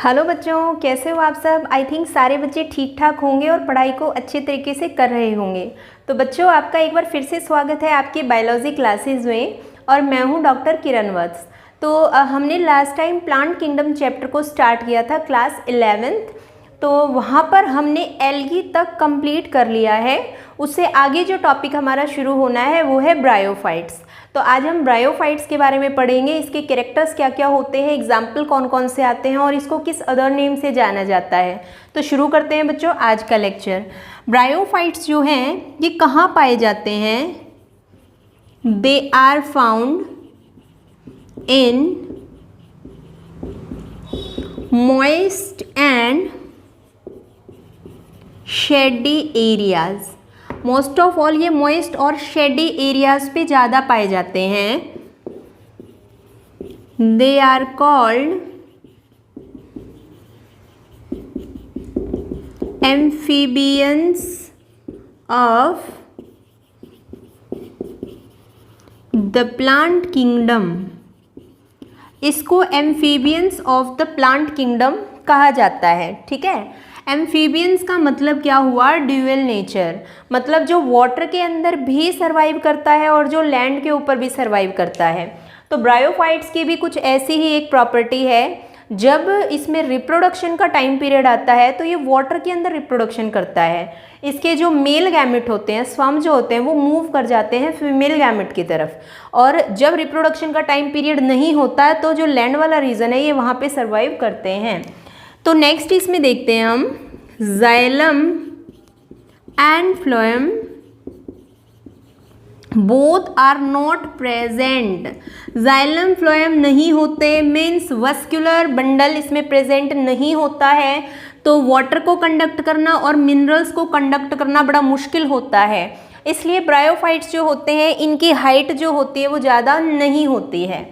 Hello बच्चों, कैसे हो आप सब। आई थिंक सारे बच्चे ठीक ठाक होंगे और पढ़ाई को अच्छे तरीके से कर रहे होंगे। तो बच्चों, आपका एक बार फिर से स्वागत है आपकी बायोलॉजी क्लासेस में। और मैं हूं डॉक्टर किरण वत्स। तो हमने last time plant kingdom chapter को स्टार्ट किया था क्लास 11th। तो वहाँ पर हमने एल्गी तक कंप्लीट कर लिया है। उससे आगे जो टॉपिक हमारा शुरू होना है वो है ब्रायोफाइट्स। तो आज हम ब्रायोफाइट्स के बारे में पढ़ेंगे, इसके कैरेक्टर्स क्या क्या होते हैं, एग्जाम्पल कौन कौन से आते हैं और इसको किस अदर नेम से जाना जाता है। तो शुरू करते हैं बच्चों आज का लेक्चर। ब्रायोफाइट्स जो हैं ये कहाँ पाए जाते हैं? They are found in moist and shady areas. Most of all ये मोइस्ट और शेडी एरियाज पे ज़्यादा पाए जाते हैं। They are called amphibians of the plant kingdom. इसको amphibians of the plant kingdom कहा जाता है। ठीक है, एम्फीबियंस का मतलब क्या हुआ? ड्यूअल नेचर, मतलब जो वाटर के अंदर भी सर्वाइव करता है और जो लैंड के ऊपर भी सर्वाइव करता है। तो ब्रायोफाइट्स की भी कुछ ऐसी ही एक प्रॉपर्टी है, जब इसमें रिप्रोडक्शन का टाइम पीरियड आता है तो ये वाटर के अंदर रिप्रोडक्शन करता है। इसके जो मेल गैमेट होते हैं, स्पर्म जो होते हैं, वो मूव कर जाते हैं फीमेल गैमेट की तरफ। और जब रिप्रोडक्शन का टाइम पीरियड नहीं होता है तो जो लैंड वाला रीजन है ये वहाँ पे सर्वाइव करते हैं। तो नेक्स्ट इसमें देखते हैं हम xylem and phloem both are not present. Xylem phloem नहीं होते, मीन्स वस्कुलर बंडल इसमें प्रेजेंट नहीं होता है। तो वाटर को कंडक्ट करना और मिनरल्स को कंडक्ट करना बड़ा मुश्किल होता है। इसलिए ब्रायोफाइट्स जो होते हैं इनकी हाइट जो होती है वो ज़्यादा नहीं होती है।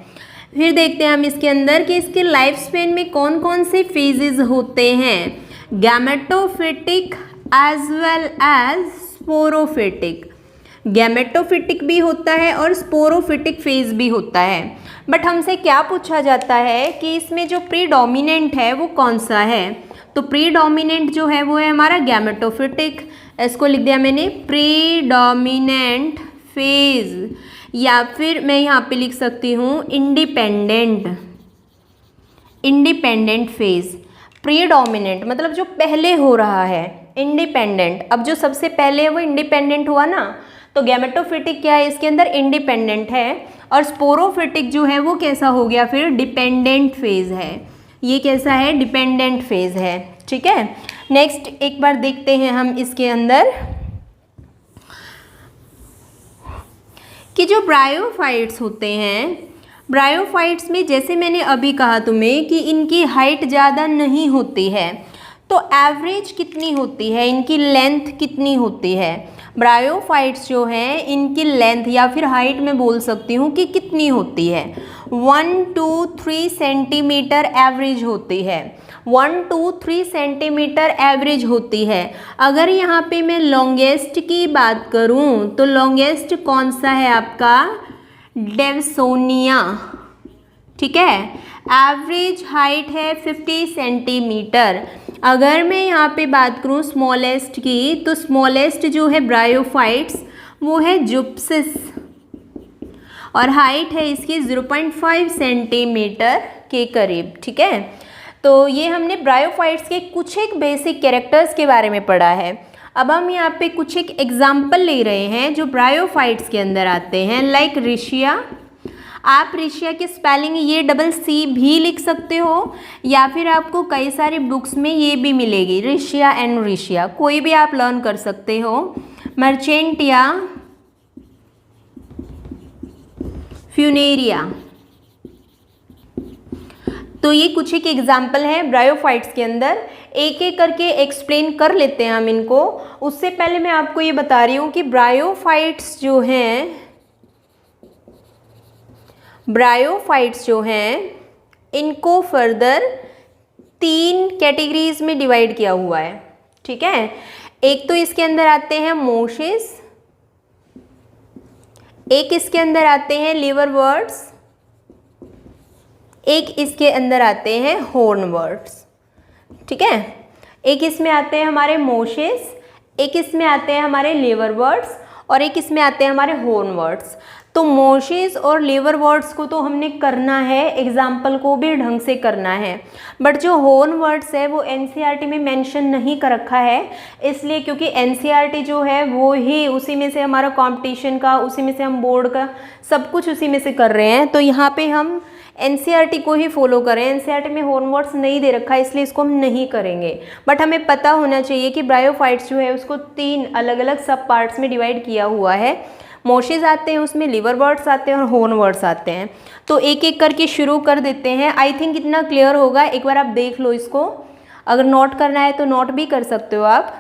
फिर देखते हैं हम इसके अंदर कि इसके लाइफ स्पेन में कौन कौन से फेजेस होते हैं। Gametophytic as well as sporophytic. Gametophytic भी होता है और स्पोरोफिटिक फेज भी होता है। बट हमसे क्या पूछा जाता है कि इसमें जो प्रीडोमिनेंट है वो कौन सा है। तो प्रीडोमिनेंट जो है वो है हमारा गैमेटोफिटिक। इसको लिख दिया मैंने प्रीडोमिनेंट फेज, या फिर मैं यहाँ पे लिख सकती हूँ इंडिपेंडेंट फेज। प्रीडोमिनेंट मतलब जो पहले हो रहा है, इंडिपेंडेंट अब जो सबसे पहले है वो इंडिपेंडेंट हुआ ना। तो गैमेटोफिटिक क्या है, इसके अंदर इंडिपेंडेंट है। और स्पोरोफिटिक जो है वो कैसा हो गया, फिर डिपेंडेंट फेज है। ये कैसा है, डिपेंडेंट फेज है। ठीक है, नेक्स्ट एक बार देखते हैं हम इसके अंदर कि जो ब्रायोफाइट्स होते हैं, ब्रायोफाइट्स में जैसे मैंने अभी कहा तुम्हें कि इनकी हाइट ज़्यादा नहीं होती है। तो एवरेज कितनी होती है, इनकी लेंथ कितनी होती है? ब्रायोफाइट्स जो हैं इनकी लेंथ या फिर हाइट में बोल सकती हूँ कि कितनी होती है, 1 to 3 सेंटीमीटर एवरेज होती है। 1 to 3 सेंटीमीटर एवरेज होती है। अगर यहाँ पे मैं लॉन्गेस्ट की बात करूँ तो लॉन्गेस्ट कौन सा है आपका, डेवसोनिया। ठीक है, एवरेज हाइट है 50 सेंटीमीटर। अगर मैं यहाँ पे बात करूँ स्मॉलेस्ट की, तो स्मॉलेस्ट जो है ब्रायोफाइट्स वो है जुप्सिस, और हाइट है इसकी 0.5 सेंटीमीटर के करीब। ठीक है, तो ये हमने ब्रायोफाइट्स के कुछ एक बेसिक कैरेक्टर्स के बारे में पढ़ा है। अब हम यहाँ पे कुछ एक एग्जाम्पल ले रहे हैं जो ब्रायोफाइट्स के अंदर आते हैं, लाइक रिशिया। आप रिशिया की स्पेलिंग ये CC भी लिख सकते हो, या फिर आपको कई सारी बुक्स में ये भी मिलेगी, रिशिया एंड रिशिया, कोई भी आप लर्न कर सकते हो। मर्चेंटिया, फ्यूनेरिया। तो ये कुछ एक एग्जाम्पल है ब्रायोफाइट्स के अंदर। एक एक करके एक्सप्लेन कर लेते हैं हम इनको। उससे पहले मैं आपको ये बता रही हूँ कि ब्रायोफाइट्स जो हैं इनको फर्दर 3 कैटेगरीज में डिवाइड किया हुआ है। ठीक है, एक तो इसके अंदर आते हैं मोशिस, एक इसके अंदर आते हैं लिवरवर्ट्स, एक इसके अंदर आते हैं हॉर्नवर्ट्स। ठीक है। एक इसमें आते हैं हमारे मोशेस, एक इसमें आते हैं हमारे लिवरवर्ट्स और एक इसमें आते हैं हमारे हॉर्नवर्ट्स। तो मोशेस और लिवरवर्ट्स को तो हमने करना है, एग्जाम्पल को भी ढंग से करना है, बट जो हॉर्नवर्ट्स है वो एनसीईआरटी में मेंशन नहीं कर रखा है, इसलिए क्योंकि एनसीईआरटी जो है वो ही उसी में से हमारा कंपटीशन का, उसी में से हम बोर्ड का सब कुछ उसी में से कर रहे हैं, तो यहाँ पे हम एनसीईआरटी को ही फॉलो करें। एनसीईआरटी में हॉर्नवर्ट्स नहीं दे रखा है इसलिए इसको हम नहीं करेंगे, बट हमें पता होना चाहिए कि ब्रायोफाइट्स जो है उसको 3 अलग अलग सब पार्ट्स में डिवाइड किया हुआ है। मोशेस आते हैं, उसमें लिवरवर्ट्स आते हैं और हॉर्नवर्ट्स आते हैं। तो एक एक करके शुरू कर देते हैं। आई थिंक इतना क्लियर होगा, एक बार आप देख लो इसको, अगर नोट करना है तो नोट भी कर सकते हो आप।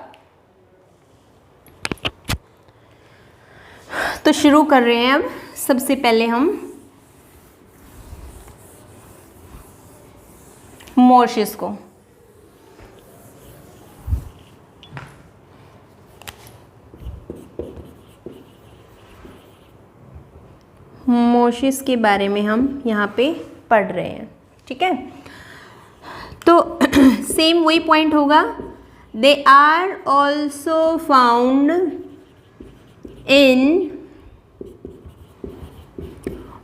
तो शुरू कर रहे हैं। अब सबसे पहले हम मोशेस को, मोशेस के बारे में हम यहाँ पे पढ़ रहे हैं, ठीक है। तो सेम वही पॉइंट होगा, they are also found in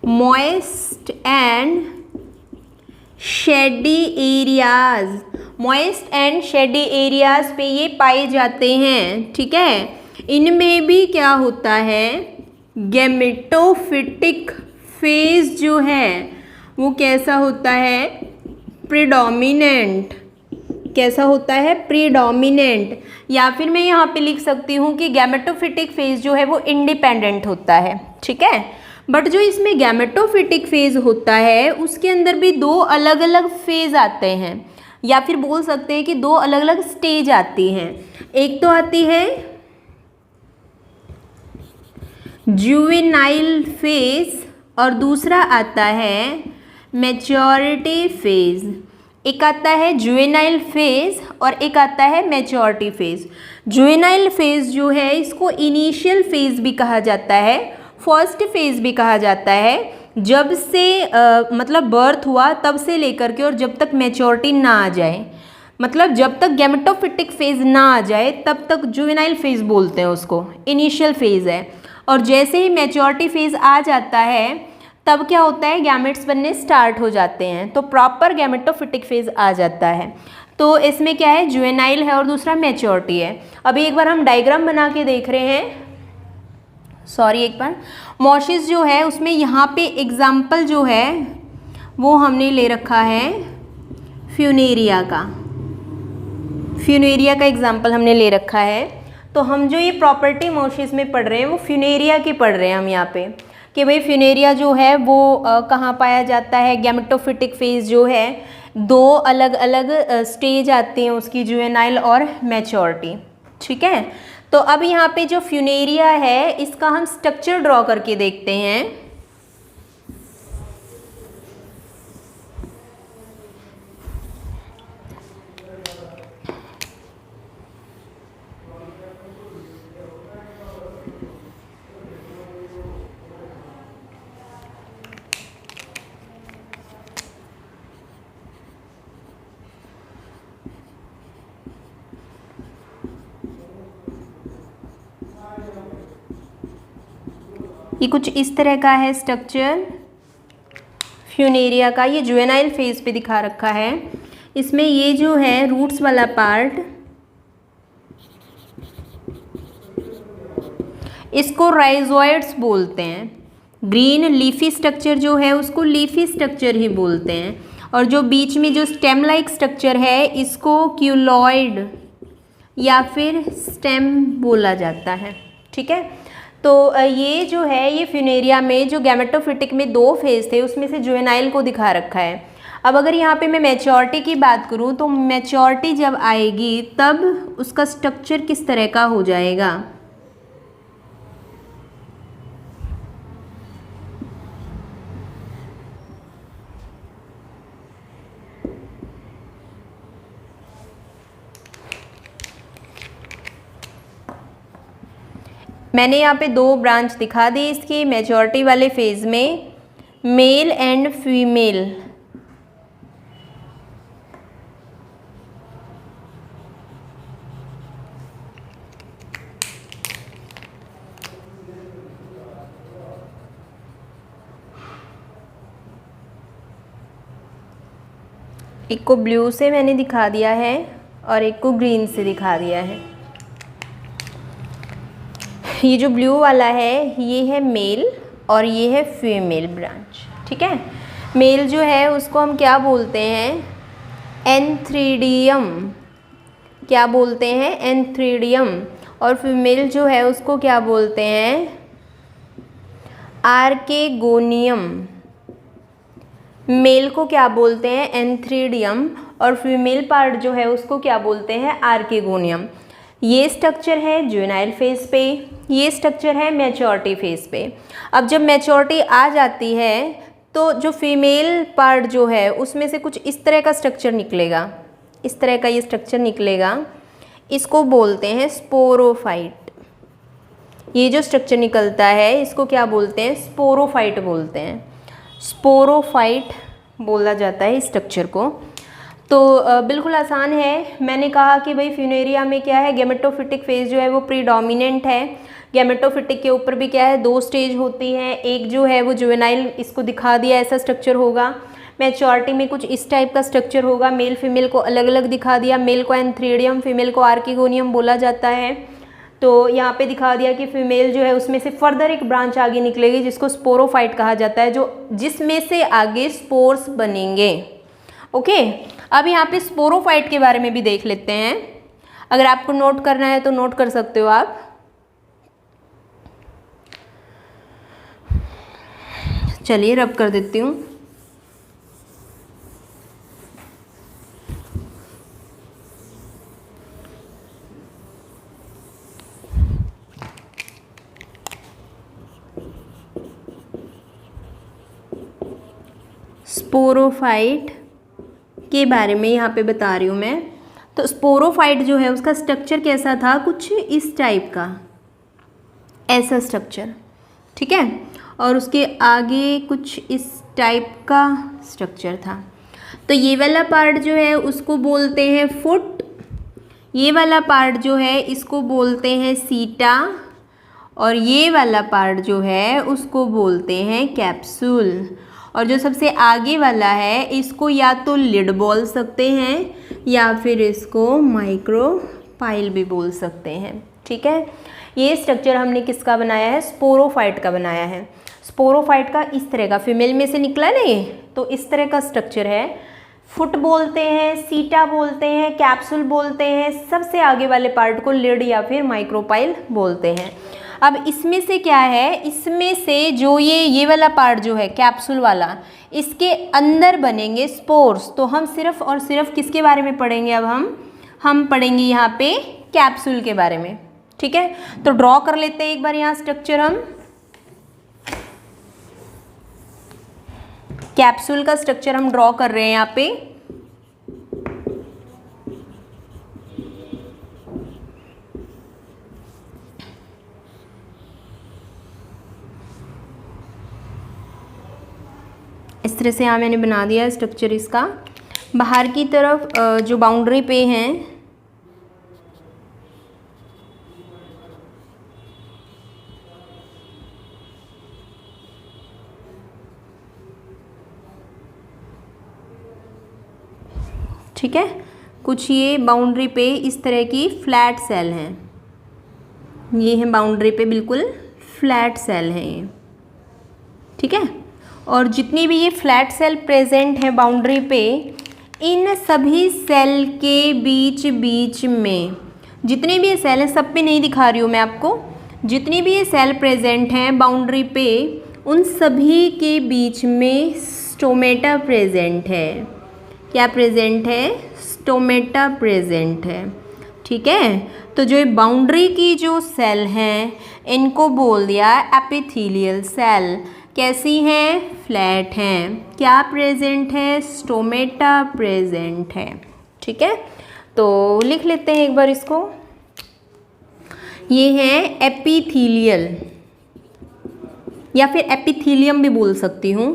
moist and shady areas. Moist and shady areas पे ये पाए जाते हैं, ठीक है। इनमें भी क्या होता है, गैमेटोफिटिक फेज जो है वो कैसा होता है, प्रीडोमिनेंट। कैसा होता है, प्रीडोमिनेंट। या फिर मैं यहाँ पे लिख सकती हूँ कि गैमेटोफिटिक फेज जो है वो इंडिपेंडेंट होता है, ठीक है। बट जो इसमें गैमेटोफिटिक फेज होता है उसके अंदर भी 2 अलग अलग फेज आते हैं, या फिर बोल सकते हैं कि 2 अलग अलग स्टेज आती हैं। एक तो आती है जुवेनाइल फेज और दूसरा आता है मैच्योरिटी फेज। एक आता है जुवेनाइल फेज और एक आता है मैच्योरिटी फेज। जुवेनाइल फेज जो है इसको इनिशियल फेज भी कहा जाता है, फर्स्ट फेज भी कहा जाता है। जब से मतलब बर्थ हुआ तब से लेकर के और जब तक मैच्योरिटी ना आ जाए, मतलब जब तक गैमेटोफिटिक फेज ना आ जाए तब तक जुवेनाइल फेज बोलते हैं उसको, इनिशियल फेज है। और जैसे ही मैच्योरिटी फेज आ जाता है तब क्या होता है, गैमेट्स बनने स्टार्ट हो जाते हैं, तो प्रॉपर गैमेटोफिटिक फेज आ जाता है। तो इसमें क्या है, जुवेनाइल है और दूसरा मैच्योरिटी है। अभी एक बार हम डायग्राम बना के देख रहे हैं, सॉरी एक बार। मोशेस जो है उसमें यहाँ पे एग्जाम्पल जो है वो हमने ले रखा है फ्यूनेरिया का। फ्यूनेरिया का एग्जाम्पल हमने ले रखा है। तो हम जो ये प्रॉपर्टी मोशेस में पढ़ रहे हैं वो फ्यूनेरिया की पढ़ रहे हैं हम यहाँ पे, कि भाई फ्यूनेरिया जो है वो कहाँ पाया जाता है। गैमेटोफिटिक फेज जो है 2 अलग अलग स्टेज आती हैं उसकी, जुवेनाइल और मैच्योरिटी, ठीक है। तो अब यहाँ पे जो फ्यूनेरिया है इसका हम स्ट्रक्चर ड्रॉ करके देखते हैं। ये कुछ इस तरह का है स्ट्रक्चर फ्यूनेरिया का। ये जुवेनाइल फेज पे दिखा रखा है। इसमें ये जो है रूट्स वाला पार्ट, इसको राइजोइड्स बोलते हैं। ग्रीन लीफी स्ट्रक्चर जो है उसको लीफी स्ट्रक्चर ही बोलते हैं। और जो बीच में जो स्टेम लाइक स्ट्रक्चर है इसको क्यूलॉइड या फिर स्टेम बोला जाता है, ठीक है। तो ये जो है ये फ्यूनेरिया में जो गैमेटोफिटिक में 2 फेज थे उसमें से जुवेनाइल को दिखा रखा है। अब अगर यहाँ पे मैं मैच्योरिटी की बात करूँ तो मैच्योरिटी जब आएगी तब उसका स्ट्रक्चर किस तरह का हो जाएगा। मैंने यहाँ पे 2 ब्रांच दिखा दी इसकी। मैच्योरिटी वाले फेज में मेल एंड फीमेल, एक को ब्लू से मैंने दिखा दिया है और एक को ग्रीन से दिखा दिया है। ये जो ब्लू वाला है ये है मेल और ये है फीमेल ब्रांच, ठीक है। मेल जो है उसको हम क्या बोलते हैं, एंथ्रीडियम, क्या बोलते हैं, एंथ्रीडियम। और फीमेल जो है उसको क्या बोलते हैं, आर्केगोनियम। मेल को क्या बोलते हैं, एंथ्रीडियम, और फीमेल पार्ट जो है उसको क्या बोलते हैं, आर्केगोनियम। ये स्ट्रक्चर है जुवेनाइल फेज पे, ये स्ट्रक्चर है मैच्योरिटी फेज पे। अब जब मैच्योरिटी आ जाती है तो जो फीमेल पार्ट जो है उसमें से कुछ इस तरह का स्ट्रक्चर निकलेगा, इस तरह का ये स्ट्रक्चर निकलेगा, इसको बोलते हैं स्पोरोफाइट। ये जो स्ट्रक्चर निकलता है इसको क्या बोलते हैं, स्पोरोफाइट बोलते हैं, स्पोरोफाइट बोला जाता है इस स्ट्रक्चर को। तो बिल्कुल आसान है। मैंने कहा कि भाई फ्यूनेरिया में क्या है, गैमेटोफिटिक फेज जो है वो प्रीडोमिनेंट है। गैमेटोफिटिक के ऊपर भी क्या है, 2 स्टेज होती हैं, एक जो है वो जुवेनाइल, इसको दिखा दिया ऐसा स्ट्रक्चर होगा। मैच्योरिटी में कुछ इस टाइप का स्ट्रक्चर होगा, मेल फीमेल को अलग अलग दिखा दिया, मेल को एंथ्रीडियम, फीमेल को आर्किगोनियम बोला जाता है। तो यहाँ पे दिखा दिया कि फीमेल जो है उसमें से फर्दर एक ब्रांच आगे निकलेगी जिसको स्पोरोफाइट कहा जाता है, जो जिसमें से आगे स्पोर्स बनेंगे। ओके, अब यहाँ पे स्पोरोफाइट के बारे में भी देख लेते हैं। अगर आपको नोट करना है तो नोट कर सकते हो आप। चलिए रब कर देती हूँ। स्पोरोफाइट के बारे में यहाँ पे बता रही हूँ मैं। तो स्पोरोफाइट जो है उसका स्ट्रक्चर कैसा था, कुछ इस टाइप का, ऐसा स्ट्रक्चर, ठीक है। और उसके आगे कुछ इस टाइप का स्ट्रक्चर था। तो ये वाला पार्ट जो है उसको बोलते हैं फुट, ये वाला पार्ट जो है इसको बोलते हैं सीटा, और ये वाला पार्ट जो है उसको बोलते हैं कैप्सूल। और जो सबसे आगे वाला है इसको या तो लिड बोल सकते हैं या फिर इसको माइक्रोपाइल भी बोल सकते हैं, ठीक है। ये स्ट्रक्चर हमने किसका बनाया है, स्पोरोफाइट का बनाया है। स्पोरोफाइट का इस तरह का, फीमेल में से निकला ना ये, तो इस तरह का स्ट्रक्चर है। फुट बोलते हैं, सीटा बोलते हैं, कैप्सूल बोलते हैं, सबसे आगे वाले पार्ट को लिड या फिर माइक्रोपाइल बोलते हैं। अब इसमें से क्या है, इसमें से जो ये वाला पार्ट जो है कैप्सूल वाला, इसके अंदर बनेंगे स्पोर्स। तो हम सिर्फ और सिर्फ किसके बारे में पढ़ेंगे, अब हम पढ़ेंगे यहाँ पे कैप्सूल के बारे में, ठीक है। तो ड्रॉ कर लेते हैं एक बार यहाँ स्ट्रक्चर हम। कैप्सूल का स्ट्रक्चर हम ड्रॉ कर रहे हैं यहाँ पे। इस तरह से यहाँ मैंने बना दिया स्ट्रक्चर इसका। बाहर की तरफ जो बाउंड्री पे हैं ठीक है, कुछ ये बाउंड्री पे इस तरह की फ्लैट सेल हैं, ये है बाउंड्री पे बिल्कुल फ्लैट सेल है ये, ठीक है। और जितनी भी ये फ्लैट सेल प्रेजेंट है बाउंड्री पे, इन सभी सेल के बीच बीच में जितने भी ये सेल हैं, सब पे नहीं दिखा रही हूँ मैं आपको, जितनी भी ये सेल प्रेजेंट हैं बाउंड्री पे, उन सभी के बीच में स्टोमेटा प्रेजेंट है। क्या प्रेजेंट है, स्टोमेटा प्रेजेंट है, ठीक है। तो जो बाउंड्री की जो सेल हैं इनको बोल दिया एपिथेलियल सेल। कैसी हैं, फ्लैट हैं। क्या प्रेजेंट है, स्टोमेटा प्रेजेंट है, ठीक है। तो लिख लेते हैं एक बार इसको। ये है एपिथेलियल या फिर एपिथेलियम भी बोल सकती हूँ।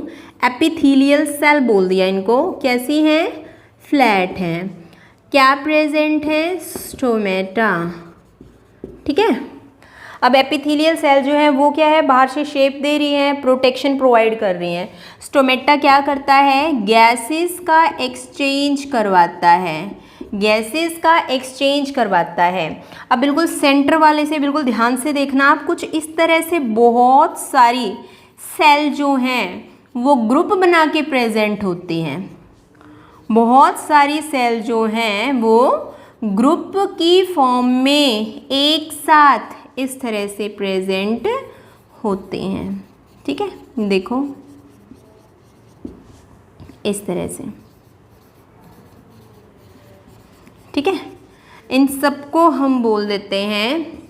एपिथेलियल सेल बोल दिया इनको। कैसी हैं, फ्लैट हैं। क्या प्रेजेंट है, स्टोमेटा, ठीक है। अब एपिथेलियल सेल जो है वो क्या है, बाहर से शेप दे रही हैं, प्रोटेक्शन प्रोवाइड कर रही हैं। स्टोमेटा क्या करता है, गैसेस का एक्सचेंज करवाता है, गैसेस का एक्सचेंज करवाता है। अब बिल्कुल सेंटर वाले से बिल्कुल ध्यान से देखना आप, कुछ इस तरह से बहुत सारी सेल जो हैं वो ग्रुप बना के प्रेजेंट होती हैं, बहुत सारी सेल जो हैं वो ग्रुप की फॉर्म में एक साथ इस तरह से प्रेजेंट होते हैं। ठीक है, देखो इस तरह से। ठीक है, इन सबको हम बोल देते हैं।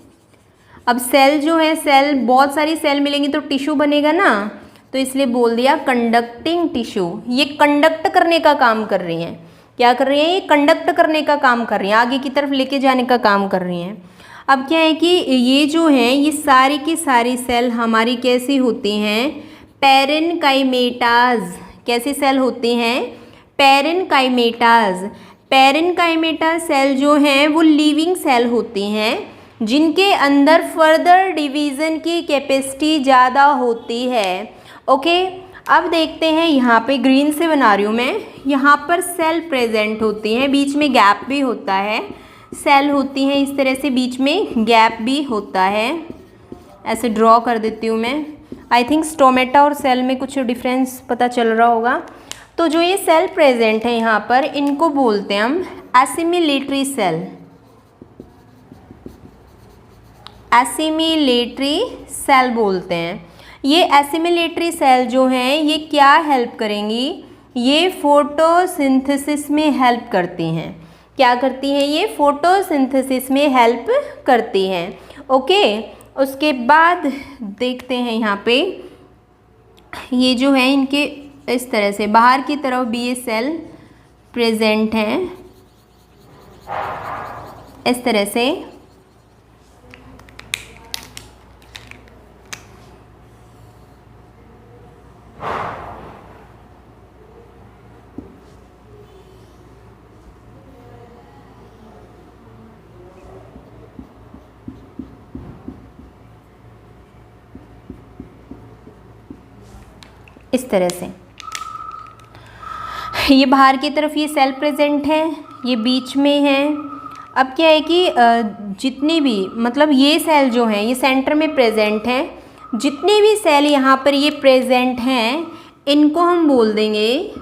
अब सेल जो है, सेल बहुत सारी सेल मिलेंगी तो टिश्यू बनेगा ना, तो इसलिए बोल दिया कंडक्टिंग टिश्यू। ये कंडक्ट करने का काम कर रही हैं। क्या कर रही हैं, ये कंडक्ट करने का काम कर रही हैं, आगे की तरफ लेके जाने का काम कर रही हैं। अब क्या है कि ये जो है, ये सारी की सारी सेल हमारी कैसी होती हैं, पैरेनकाइमेटाज। कैसी सेल होती हैं, पैरेनकाइमेटाज। पैरेनकाइमेटा सेल जो हैं वो लिविंग सेल होती हैं, जिनके अंदर फर्दर डिवीज़न की कैपेसिटी ज़्यादा होती है। ओके, अब देखते हैं, यहाँ पे ग्रीन से बना रही हूँ मैं, यहाँ पर सेल प्रेजेंट होती हैं, बीच में गैप भी होता है, सेल होती हैं इस तरह से, बीच में गैप भी होता है। ऐसे ड्रॉ कर देती हूँ मैं। आई थिंक स्टोमेटा और सेल में कुछ डिफरेंस पता चल रहा होगा। तो जो ये सेल प्रेजेंट है यहाँ पर, इनको बोलते हैं हम एसिमिलेटरी सेल। एसिमिलेटरी सेल बोलते हैं। ये एसिमिलेटरी सेल जो हैं ये क्या हेल्प करेंगी, ये फोटोसिंथेसिस में हेल्प करती हैं। क्या करती हैं, ये फोटोसिंथेसिस में हेल्प करती हैं। ओके, उसके बाद देखते हैं यहाँ पे, ये जो है इनके इस तरह से बाहर की तरफ भी ये सेल प्रेजेंट हैं इस तरह से। इस तरह से ये बाहर की तरफ ये सेल प्रेजेंट है, ये बीच में है। अब क्या है कि जितनी भी, मतलब ये सेल जो हैं ये सेंटर में प्रेजेंट हैं। जितनी भी सेल यहाँ पर ये प्रेजेंट हैं, इनको हम बोल देंगे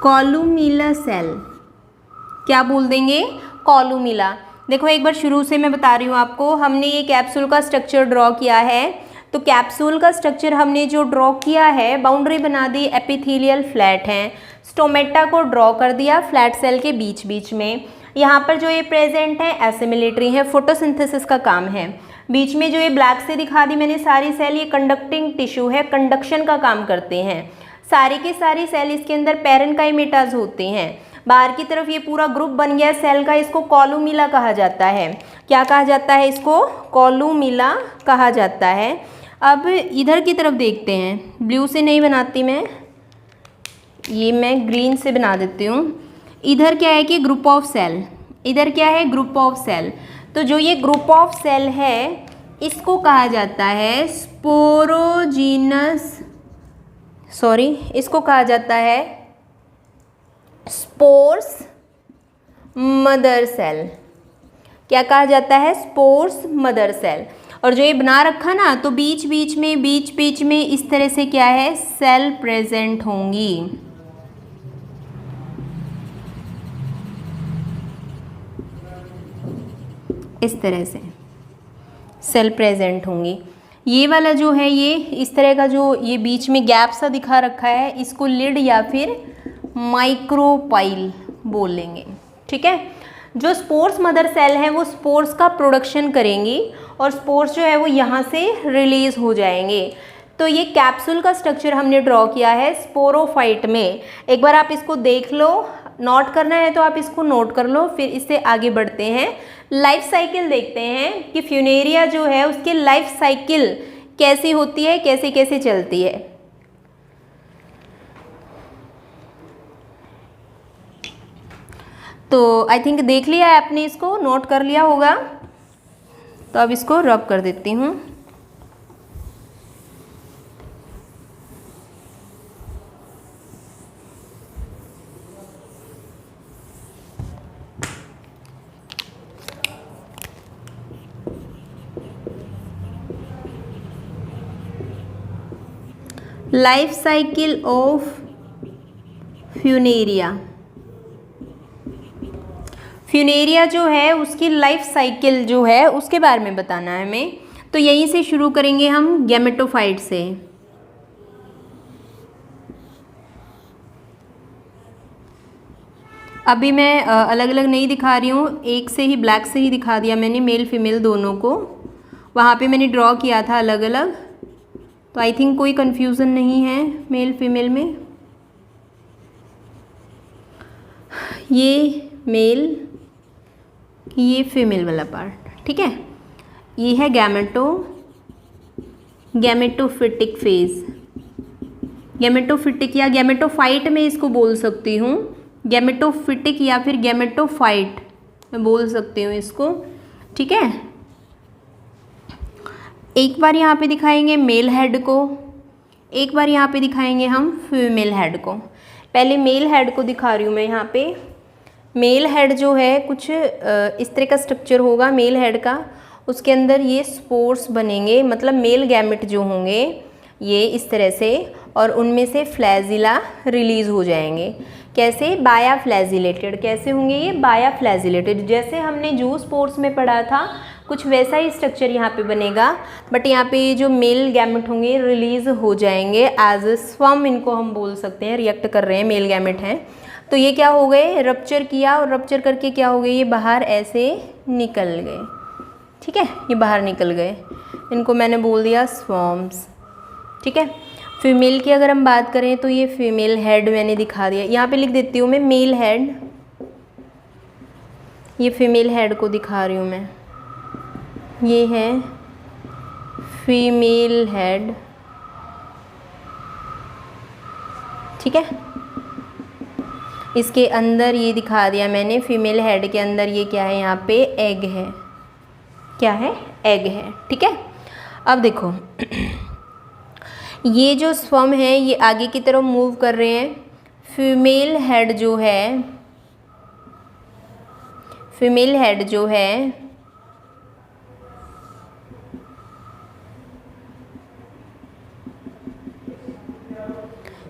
कॉलूमिला सेल। क्या बोल देंगे, कॉलूमिला। देखो एक बार शुरू से मैं बता रही हूँ आपको, हमने ये कैप्सूल का स्ट्रक्चर ड्रॉ किया है। तो कैप्सूल का स्ट्रक्चर हमने जो ड्रॉ किया है, बाउंड्री बना दी, एपिथेलियल फ्लैट हैं, स्टोमेटा को ड्रॉ कर दिया फ्लैट सेल के बीच बीच में। यहाँ पर जो ये प्रेजेंट है एसिमिलेटरी है, फोटोसिंथेसिस का काम है। बीच में जो ये ब्लैक से दिखा दी मैंने सारी सेल, ये कंडक्टिंग टिश्यू है, कंडक्शन का काम करते हैं। सारी की सारी सेल इसके अंदर पैरेनकाइमेटाज होते हैं। बाहर की तरफ ये पूरा ग्रुप बन गया सेल का, इसको कॉलूमिला कहा जाता है। क्या कहा जाता है, इसको कॉलूमिला कहा जाता है। अब इधर की तरफ देखते हैं, ब्लू से नहीं बनाती मैं, ये मैं ग्रीन से बना देती हूँ। इधर क्या है कि ग्रुप ऑफ सेल, इधर क्या है, ग्रुप ऑफ सेल। तो जो ये ग्रुप ऑफ सेल है इसको कहा जाता है स्पोरोजीनस, सॉरी इसको कहा जाता है स्पोर्स मदर सेल। क्या कहा जाता है, स्पोर्स मदर सेल। और जो ये बना रखा ना, तो बीच बीच में इस तरह से क्या है, सेल प्रेजेंट होंगी। इस तरह से सेल प्रेजेंट होंगी। ये वाला जो है, ये इस तरह का जो ये बीच में गैप सा दिखा रखा है, इसको लिड या फिर माइक्रोपाइल बोलेंगे। ठीक है, जो स्पोर्स मदर सेल है वो स्पोर्स का प्रोडक्शन करेंगी और स्पोर्स जो है वो यहाँ से रिलीज हो जाएंगे। तो ये कैप्सूल का स्ट्रक्चर हमने ड्रॉ किया है स्पोरोफाइट में। एक बार आप इसको देख लो, नोट करना है तो आप इसको नोट कर लो, फिर इससे आगे बढ़ते हैं। लाइफ साइकिल देखते हैं कि फ्यूनेरिया जो है उसकी लाइफ साइकिल कैसी होती है, कैसे कैसे चलती है। तो आई थिंक देख लिया है आपने, इसको नोट कर लिया होगा। तो अब इसको रब कर देती हूँ। Life cycle of Funaria. Funaria जो है उसकी लाइफ साइकिल जो है उसके बारे में बताना है हमें। तो यहीं से शुरू करेंगे हम गैमेटोफाइट से। अभी मैं अलग अलग नहीं दिखा रही हूँ, एक से ही ब्लैक से ही दिखा दिया मैंने, मेल फीमेल दोनों को। वहाँ पे मैंने ड्रॉ किया था अलग अलग, तो आई थिंक कोई कन्फ्यूज़न नहीं है मेल फीमेल में। ये मेल, ये फीमेल वाला पार्ट, ठीक है। ये है गैमेटोफिटिक फेज। गैमेटोफिटिक या गैमेटोफाइट में इसको बोल सकती हूँ, गैमेटोफिटिक या फिर गैमेटोफाइट मैं बोल सकती हूँ इसको, ठीक है। एक बार यहाँ पे दिखाएंगे मेल हेड को, एक बार यहाँ पे दिखाएंगे हम फीमेल हेड को। पहले मेल हेड को दिखा रही हूँ मैं यहाँ पे। मेल हेड जो है कुछ इस तरह का स्ट्रक्चर होगा मेल हेड का, उसके अंदर ये स्पोर्स बनेंगे, मतलब मेल गैमेट जो होंगे ये इस तरह से, और उनमें से फ्लैजिला रिलीज़ हो जाएंगे। कैसे? बाया फ्लैजिलेटेड। कैसे होंगे ये? बाया फ्लैजिलेटेड। जैसे हमने जू स्पोर्स में पढ़ा था कुछ वैसा ही स्ट्रक्चर यहाँ पे बनेगा, बट यहाँ पे जो मेल गैमेट होंगे रिलीज़ हो जाएंगे एज ए स्वम, इनको हम बोल सकते हैं, रिएक्ट कर रहे हैं, मेल गैमेट हैं। तो ये क्या हो गए? रप्चर किया, और रप्चर करके क्या हो गए? ये बाहर ऐसे निकल गए, ठीक है, ये बाहर निकल गए। इनको मैंने बोल दिया स्वॉर्म्स, ठीक है। फीमेल की अगर हम बात करें तो ये फीमेल हेड मैंने दिखा दिया, यहाँ पे लिख देती हूँ मैं मेल हेड, ये फीमेल हेड को दिखा रही हूँ मैं, ये है फीमेल हेड, ठीक है। इसके अंदर ये दिखा दिया मैंने, फीमेल हेड के अंदर ये क्या है? यहाँ पे एग है। क्या है? एग है, ठीक है। अब देखो ये जो स्पर्म है ये आगे की तरफ मूव कर रहे हैं। फीमेल हेड जो है, फीमेल हेड जो है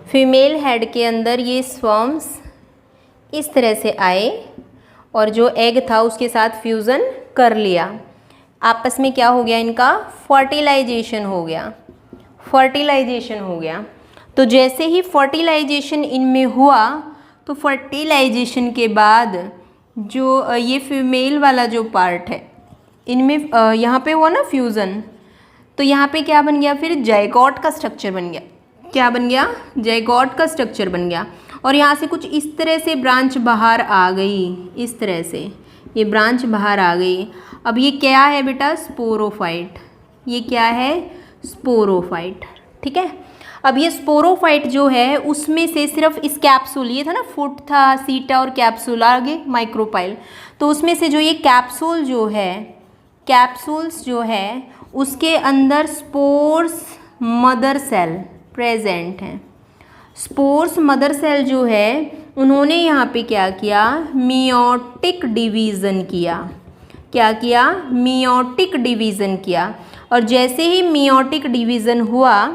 फीमेल हेड के अंदर ये स्पर्म्स इस तरह से आए और जो एग था उसके साथ फ्यूज़न कर लिया। आपस में क्या हो गया? इनका फर्टिलाइजेशन हो गया, फर्टिलाइजेशन हो गया। तो जैसे ही फर्टिलाइजेशन इनमें हुआ तो फर्टिलाइजेशन के बाद जो ये फीमेल वाला जो पार्ट है इनमें यहाँ पे हुआ ना फ्यूज़न, तो यहाँ पे क्या बन गया? फिर जाइगोट का स्ट्रक्चर बन गया। क्या बन गया? जाइगोट का स्ट्रक्चर बन गया। और यहाँ से कुछ इस तरह से ब्रांच बाहर आ गई, इस तरह से ये ब्रांच बाहर आ गई। अब ये क्या है बेटा? स्पोरोफाइट। ये क्या है? स्पोरोफाइट, ठीक है। अब ये स्पोरोफाइट जो है उसमें से सिर्फ इस कैप्सूल, ये था ना फुट था, सीटा और कैप्सूल, आगे माइक्रोपाइल, तो उसमें से जो ये कैप्सूल जो है, कैप्सूल्स जो है उसके अंदर स्पोर्स मदर सेल प्रेजेंट हैं। स्पोर्स मदर सेल जो है उन्होंने यहाँ पे क्या किया? मियोटिक डिवीज़न किया। क्या किया? मियोटिक डिवीज़न किया। और जैसे ही मियोटिक डिवीज़न हुआ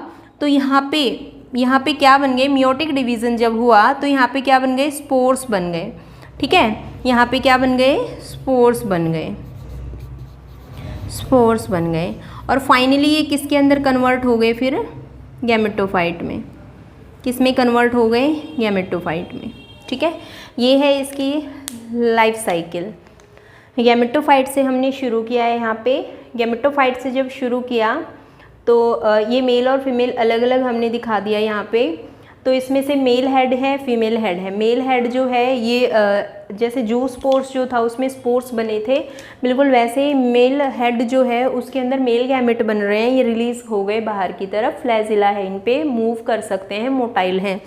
तो यहाँ पे क्या बन गए? मियोटिक डिवीज़न जब हुआ तो यहाँ पे क्या बन गए? स्पोर्स बन गए, ठीक है। यहाँ पे क्या बन गए? स्पोर्स बन गए, स्पोर्स बन गए। और फाइनली ये किसके अंदर कन्वर्ट हो गए? फिर गैमेटोफाइट में। किस में कन्वर्ट हो गए? गैमेटोफाइट में, ठीक है। ये है इसकी लाइफ साइकिल। गैमेटोफाइट से हमने शुरू किया है। यहाँ पे गैमेटोफाइट से जब शुरू किया तो ये मेल और फीमेल अलग अलग हमने दिखा दिया यहाँ पे। तो इसमें से मेल हेड है, फीमेल हेड है। मेल हेड जो है ये जैसे जू स्पोर्स जो था उसमें स्पोर्स बने थे, बिल्कुल वैसे ही मेल हेड जो है उसके अंदर मेल गैमेट बन रहे हैं। ये रिलीज़ हो गए बाहर की तरफ, फ्लैजिला है, इन पे मूव कर सकते हैं, मोटाइल हैं।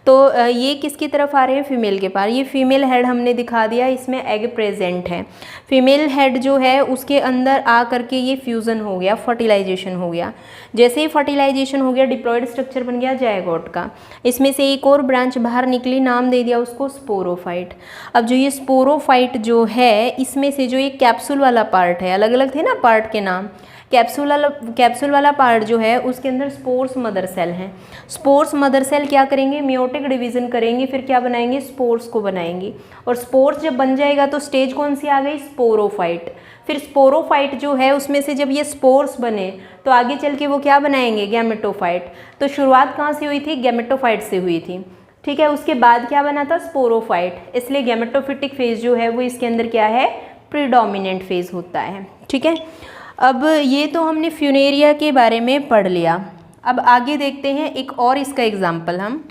तो ये किसकी तरफ आ रहे हैं, फीमेल के पास। ये फीमेल हेड हमने दिखा दिया, इसमें एग प्रेजेंट है। फीमेल हेड जो है उसके अंदर आ करके ये फ्यूज़न हो गया, फर्टिलाइजेशन हो गया। जैसे ही फर्टिलाइजेशन हो गया डिप्लॉयड स्ट्रक्चर बन गया जायगोट का। इसमें से एक और ब्रांच बाहर निकली, नाम दे दिया उसको स्पोरोफाइट। अब जो ये स्पोरोफाइट जो है इसमें से जो ये कैप्सूल वाला पार्ट है, अलग अलग थे ना पार्ट के नाम, कैप्सूल वाला पार्ट जो है उसके अंदर स्पोर्स मदर सेल हैं। स्पोर्स मदर सेल क्या करेंगे, मियोटिक डिवीजन करेंगे, फिर क्या बनाएंगे, स्पोर्स को बनाएंगे। और स्पोर्स जब बन जाएगा तो स्टेज कौन सी आ गई, स्पोरोफाइट। फिर स्पोरोफाइट जो है उसमें से जब ये स्पोर्स बने तो आगे चल के वो क्या बनाएंगे, गैमेटोफाइट। तो शुरुआत कहाँ से हुई थी, गैमेटोफाइट से हुई थी, ठीक है। उसके बाद क्या बना था, स्पोरोफाइट। इसलिए गैमेटोफिटिक फेज जो है वो इसके अंदर क्या है, प्रीडोमिनेंट फेज होता है, ठीक है। अब ये तो हमने फ्यूनेरिया के बारे में पढ़ लिया। अब आगे देखते हैं एक और इसका एग्जाम्पल, हम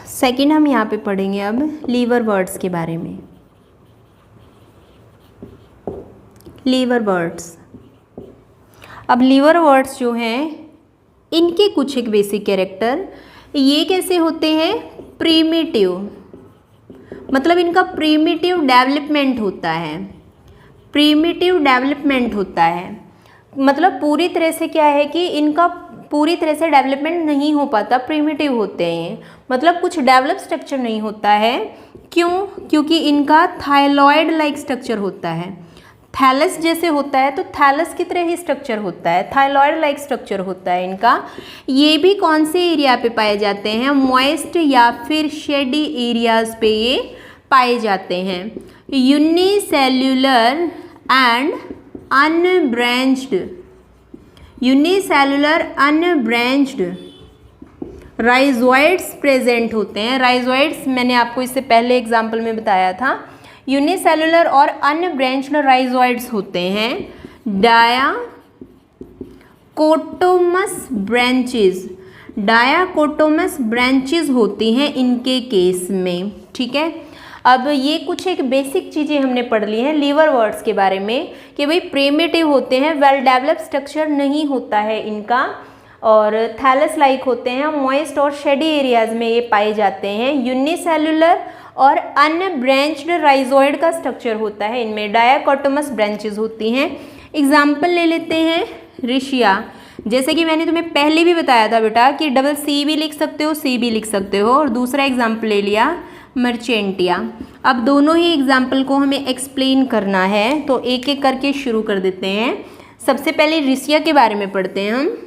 सेकंड हम यहाँ पे पढ़ेंगे अब लीवर बर्ड्स के बारे में। लीवर बर्ड्स, अब लीवर बर्ड्स जो हैं इनके कुछ एक बेसिक कैरेक्टर, ये कैसे होते हैं, प्रीमिटिव, मतलब इनका प्रीमिटिव डेवलपमेंट होता है। प्रीमिटिव डेवलपमेंट होता है मतलब पूरी तरह से क्या है कि इनका पूरी तरह से डेवलपमेंट नहीं हो पाता, प्रीमिटिव होते हैं, मतलब कुछ डेवलप स्ट्रक्चर नहीं होता है। क्यों, क्योंकि इनका थायलॉइड लाइक स्ट्रक्चर होता है। थैलस जैसे होता है तो थैलस की तरह ही स्ट्रक्चर होता है, थायलॉइड लाइक स्ट्रक्चर होता है इनका। ये भी कौन से एरिया पे पाए जाते हैं, मॉइस्ट या फिर शेडी एरियाज पे ये पाए जाते हैं। Unicellular and unbranched, unicellular unbranched rhizoids present होते हैं। राइजोइड्स मैंने आपको इससे पहले एग्जाम्पल में बताया था। यूनिसेल्युलर और अनब्रांच्ड राइजोइड्स होते हैं। डायाकोटोमस ब्रांचेस, डायाकोटोमस ब्रांचेस होती हैं इनके केस में, ठीक है। अब ये कुछ एक बेसिक चीज़ें हमने पढ़ ली हैं लीवर वर्ड्स के बारे में कि भाई प्रीमिटिव होते हैं, वेल डेवलप स्ट्रक्चर नहीं होता है इनका, और थैलस लाइक होते हैं, मॉइस्ट और शेडी एरियाज में ये पाए जाते हैं। यूनिसेल्युलर और अनब्रांच्ड राइजोइड का स्ट्रक्चर होता है इनमें, डायाकोटोमस ब्रांचेस होती हैं। एग्जाम्पल ले लेते हैं रिशिया, जैसे कि मैंने तुम्हें पहले भी बताया था बेटा कि डबल सी भी लिख सकते हो, सी भी लिख सकते हो। और दूसरा एग्जाम्पल ले लिया मर्चेंटिया। अब दोनों ही एग्जाम्पल को हमें एक्सप्लेन करना है तो एक एक करके शुरू कर देते हैं। सबसे पहले रिशिया के बारे में पढ़ते हैं हम।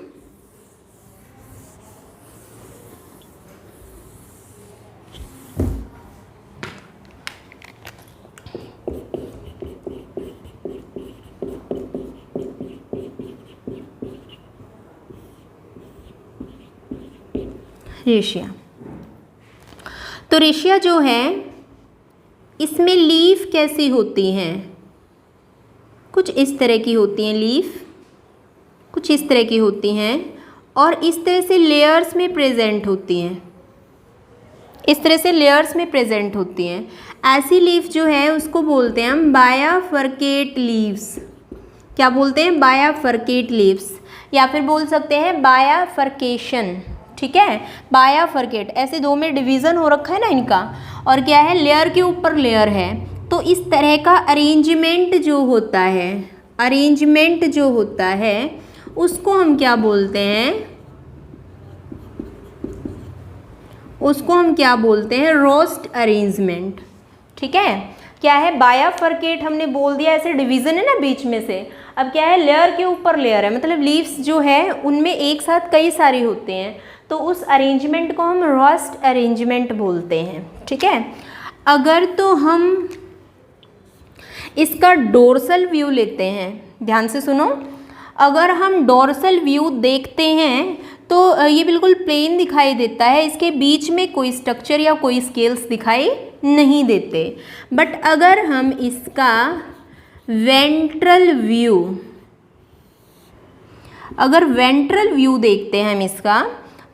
रेशिया, तो रेशिया जो है इसमें लीफ कैसी होती हैं, कुछ इस तरह की होती हैं लीफ, कुछ इस तरह की होती हैं और इस तरह से लेयर्स में प्रेजेंट होती हैं, इस तरह से लेयर्स में प्रेजेंट होती हैं। ऐसी लीफ जो है उसको बोलते हैं हम बायाफरकेट लीव्स। क्या बोलते हैं, बायाफरकेट लीव्स, या फिर बोल सकते हैं बायाफरकेशन, ठीक है। बायाफरकेट, ऐसे दो में डिवीज़न हो रखा है ना इनका, और क्या है, लेयर के ऊपर लेयर है। तो इस तरह का अरेंजमेंट जो होता है, अरेंजमेंट जो होता है उसको हम क्या बोलते हैं, उसको हम क्या बोलते हैं, रोस्ट अरेंजमेंट, ठीक है। क्या है, बायाफरकेट हमने बोल दिया, ऐसे डिवीज़न है ना बीच में से। अब क्या है, लेयर के ऊपर लेयर है, मतलब लीव्स जो है उनमें एक साथ कई सारे होते हैं, तो उस अरेंजमेंट को हम रोस्ट अरेंजमेंट बोलते हैं, ठीक है। अगर तो हम इसका डोर्सल व्यू लेते हैं, ध्यान से सुनो, अगर हम डोर्सल व्यू देखते हैं तो ये बिल्कुल प्लेन दिखाई देता है, इसके बीच में कोई स्ट्रक्चर या कोई स्केल्स दिखाई नहीं देते। बट अगर हम इसका वेंट्रल व्यू, अगर वेंट्रल व्यू देखते हैं हम इसका,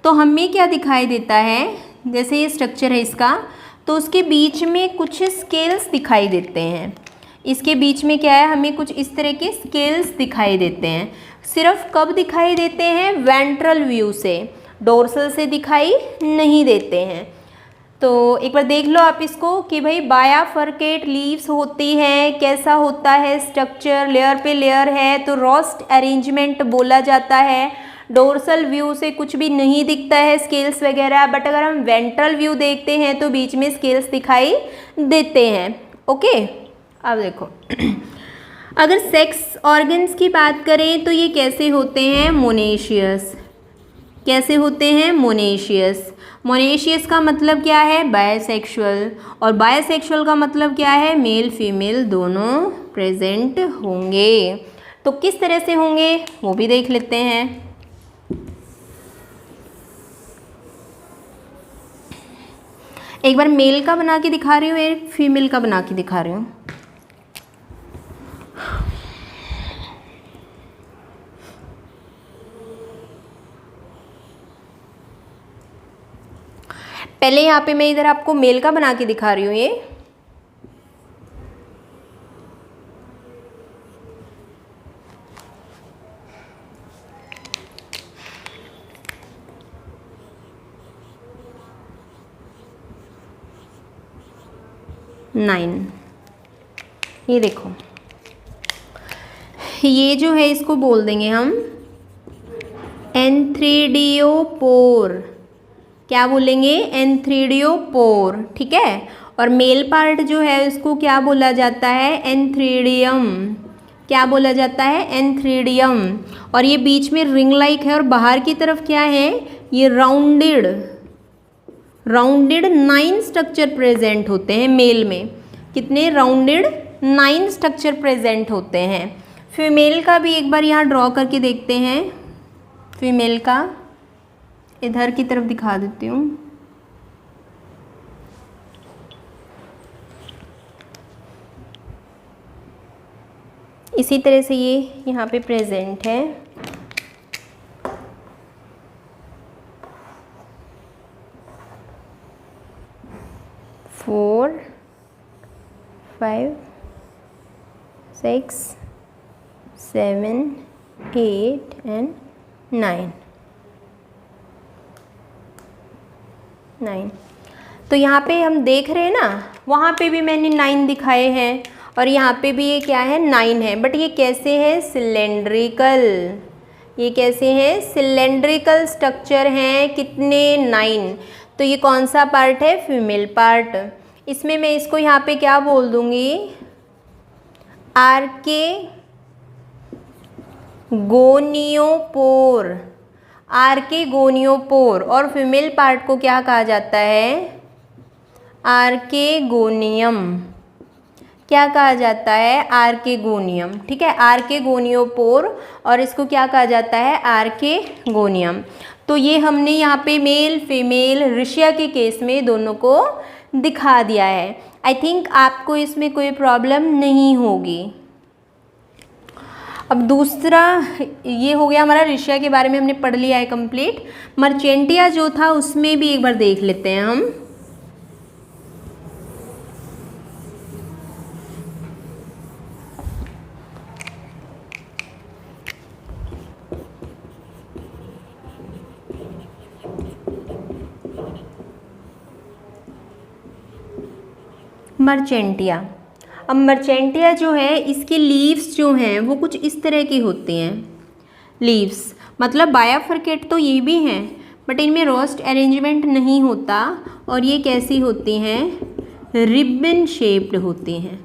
तो हमें क्या दिखाई देता है, जैसे ये स्ट्रक्चर है इसका, तो उसके बीच में कुछ स्केल्स दिखाई देते हैं। इसके बीच में क्या है, हमें कुछ इस तरह के स्केल्स दिखाई देते हैं। सिर्फ कब दिखाई देते हैं, वेंट्रल व्यू से, डोर्सल से दिखाई नहीं देते हैं। तो एक बार देख लो आप इसको कि भाई बायाफरकेट लीव्स होती हैं, कैसा होता है स्ट्रक्चर, लेयर पे लेयर है तो रोस्ट अरेंजमेंट बोला जाता है। डोर्सल व्यू से कुछ भी नहीं दिखता है स्केल्स वगैरह, बट अगर हम वेंट्रल व्यू देखते हैं तो बीच में स्केल्स दिखाई देते हैं। ओके, अब देखो अगर सेक्स ऑर्गन्स की बात करें तो ये कैसे होते हैं, मोनेशियस। कैसे होते हैं, मोनेशियस। मोनेशियस का मतलब क्या है, बायसेक्सुअल, और बायसेक्सुअल का मतलब क्या है, मेल फीमेल दोनों प्रेजेंट होंगे। तो किस तरह से होंगे वो भी देख लेते हैं। एक बार मेल का बना के दिखा रही हूँ, एक फीमेल का बना के दिखा रही हूँ। पहले यहाँ पे मैं इधर आपको मेल का बना के दिखा रही हूँ ये। नाइन, ये देखो, ये जो है इसको बोल देंगे हम एंथ्रीडियोपोर। क्या बोलेंगे, एंथ्रीडियोपोर, ठीक है। और मेल पार्ट जो है उसको क्या बोला जाता है, एंथ्रीडियम। क्या बोला जाता है, एंथ्रीडियम। और ये बीच में रिंग लाइक है और बाहर की तरफ क्या है, ये राउंडेड 9 स्ट्रक्चर प्रेजेंट होते हैं मेल में। कितने, राउंडेड 9 स्ट्रक्चर प्रेजेंट होते हैं। फीमेल का भी एक बार यहाँ ड्रॉ करके देखते हैं। फीमेल का इधर की तरफ दिखा देती हूँ। इसी तरह से ये यहाँ पे प्रेजेंट है। Four, 5, 6, 7, 8 and 9। तो यहाँ पे हम देख रहे हैं ना, वहाँ पे भी मैंने 9 दिखाए हैं और यहाँ पे भी ये क्या है, 9 है। बट ये कैसे है, सिलेंड्रिकल। ये कैसे हैं, सिलेंड्रिकल स्ट्रक्चर हैं। कितने, 9। तो ये कौन सा पार्ट है, फीमेल पार्ट। इसमें मैं इसको यहाँ पे क्या बोल दूँगी, आर्के गोनियोपोर। आर्केगोनियोपोर। और फीमेल पार्ट को क्या कहा जाता है, आर्केगोनियम। क्या कहा जाता है, आर्केगोनियम, ठीक है। आर्केगोनियोपोर और इसको क्या कहा जाता है, आर्केगोनियम। तो ये हमने यहाँ पे मेल फीमेल रिशिया के केस में दोनों को दिखा दिया है। आई थिंक आपको इसमें कोई प्रॉब्लम नहीं होगी। अब दूसरा ये हो गया हमारा, रिशिया के बारे में हमने पढ़ लिया है कंप्लीट। मर्चेंटिया जो था उसमें भी एक बार देख लेते हैं हम। मर्चेंटिया। अब मर्चेंटिया जो है इसके लीव्स जो हैं वो कुछ इस तरह की होती हैं। लीव्स मतलब बायाफरकेट तो ये भी हैं बट इनमें रोस्ट अरेंजमेंट नहीं होता। और ये कैसी होती हैं, रिबन शेप्ड होती हैं।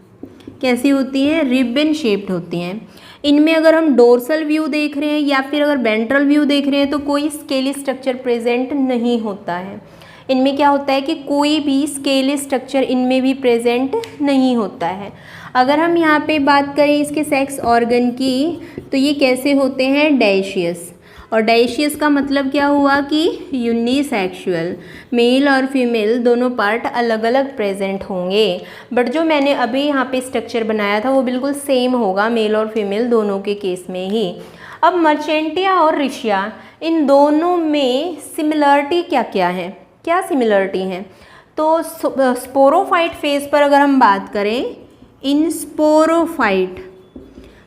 कैसी होती हैं, रिबन शेप्ड होती हैं। इनमें अगर हम डोर्सल व्यू देख रहे हैं या फिर अगर वेंट्रल व्यू देख रहे हैं तो कोई स्केली स्ट्रक्चर प्रेजेंट नहीं होता है। इनमें क्या होता है कि कोई भी स्केली स्ट्रक्चर इनमें भी प्रेजेंट नहीं होता है। अगर हम यहाँ पे बात करें इसके सेक्स ऑर्गन की तो ये कैसे होते हैं, डाइशियस। और डाइशियस का मतलब क्या हुआ कि यूनिसेक्सुअल, मेल और फीमेल दोनों पार्ट अलग अलग प्रेजेंट होंगे। बट जो मैंने अभी यहाँ पे स्ट्रक्चर बनाया था वो बिल्कुल सेम होगा मेल और फीमेल दोनों के केस में ही। अब मर्चेंटिया और रिशिया इन दोनों में सिमिलरिटी क्या क्या है, क्या सिमिलरिटी है। तो स्पोरोफाइट फेज पर अगर हम बात करें, इन स्पोरोफाइट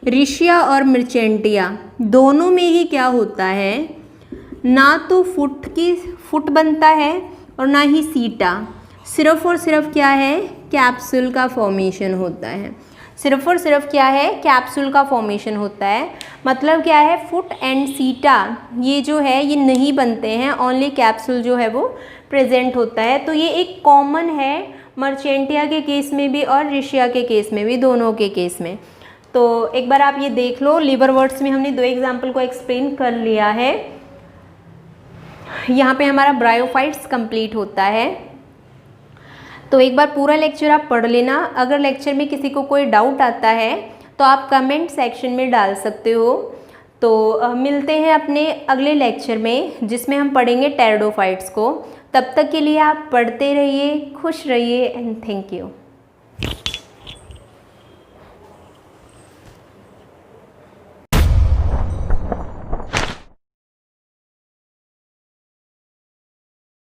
रिशिया और मर्चेंटिया दोनों में ही क्या होता है, ना तो फुट बनता है और ना ही सीटा। सिर्फ और सिर्फ क्या है, कैप्सूल का फॉर्मेशन होता है। सिर्फ और सिर्फ क्या है, कैप्सूल का फॉर्मेशन होता है। मतलब क्या है, फुट एंड सीटा ये जो है ये नहीं बनते हैं, ओनली कैप्सूल जो है वो प्रेजेंट होता है। तो ये एक कॉमन है मर्चेंटिया के केस में भी और रिशिया के केस में भी, दोनों के केस में। तो एक बार आप ये देख लो, लिवरवर्ट्स में हमने 2 एग्जाम्पल को एक्सप्लेन कर लिया है। यहाँ पे हमारा ब्रायोफाइट्स कंप्लीट होता है। तो एक बार पूरा लेक्चर आप पढ़ लेना। अगर लेक्चर में किसी को कोई डाउट आता है तो आप कमेंट सेक्शन में डाल सकते हो। तो मिलते हैं अपने अगले लेक्चर में जिसमें हम पढ़ेंगे टेरिडोफाइट्स को। तब तक के लिए आप पढ़ते रहिए, खुश रहिए एंड थैंक यू।